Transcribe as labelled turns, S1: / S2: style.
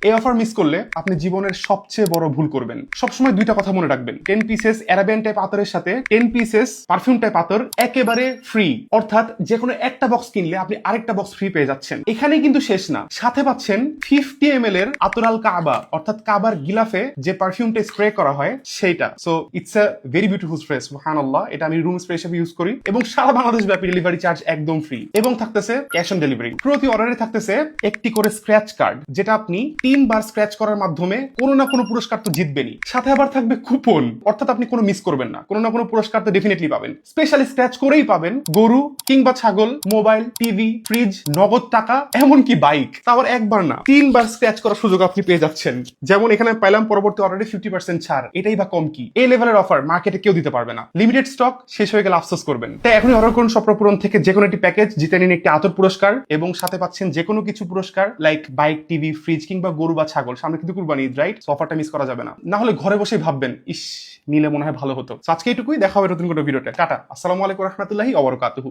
S1: এই offer miss করলে আপনি জীবনের সবচেয়ে বড় ভুল করবেন। সবসময় দুইটা কথা মনে রাখবেন, 10 পিসেস অ্যারাবিয়ান টাইপ আতরের সাথে 10 পিসেস পারফিউম টাইপ আতর একেবারে ফ্রি, অর্থাৎ যে কোনো একটা বক্স কিনলে আপনি আরেকটা বক্স ফ্রি পেয়ে যাচ্ছেন। এখানে কিন্তু শেষ না, সাথে পাচ্ছেন 50 ml এর আতরাল কাবা, অর্থাৎ কাবার গিলাফে যে পারফিউমটা স্প্রে করা হয় সেইটা। So it's a very beautiful spray, সুবহানাল্লাহ। এটা আমি রুম স্প্রে হিসেবে ইউজ করি এবং সারা বাংলাদেশ ব্যাপী ডেলিভারি চার্জ একদম ফ্রি, এবং থাকতেছে ক্যাশ অন ডেলিভারি। প্রতি অর্ডারে থাকতেছে একটি করে স্ক্র্যাচ কার্ড, যেটা আপনি 3 বার স্ক্র্যাচ করার মাধ্যমে কোনো না কোনো পুরস্কার তো জিতবেনই, সাথে আবার থাকবে কুপন, অর্থাৎ আপনি কোনো মিস করবেন না, কোনো না কোনো পুরস্কার তো ডেফিনেটলি পাবেন। স্পেশালি স্ক্র্যাচ করেই পাবেন গরু কিংবা ছাগল, মোবাইল, টিভি, ফ্রিজ, নগদ টাকা, এমনকি বাইক। তারপর একবার না 3 বার স্ক্র্যাচ করার সুযোগ আপনি পেয়ে যাচ্ছেন। যেমন এখানে পাইলাম পরবর্তী অর্ডারে 50% ছাড়, এটাই বা কম কি? এই লেভেলের অফার মার্কেটে কেউ দিতে পারবে না। লিমিটেড স্টক, শেষ হয়ে গেলে আফসোস করবেন। তাই এখনই অর্ডার করুন স্বপ্নপূরণ থেকে যে কোনো একটি প্যাকেজ, জিতে নিন একটি আতর পুরস্কার এবং সাথে পাচ্ছেন যে কোনো কিছু পুরস্কার লাইক বাইক, টিভি, ফ্রিজ কিংবা গরু বা ছাগল। সামনে কিন্তু কুরবানি ঈদ, রাইট? সো অফারটা মিস করা যাবে না। না হলে ঘরে বসেই ভাববেন, ইস, নিলে মনে হয় ভালো হতো। আজকে এইটুকুই, দেখা হবে নতুন কোনো ভিডিওতে। টাটা, আসসালামু আলাইকুম রহমতুল্লাহি ওয়া বারাকাতুহু।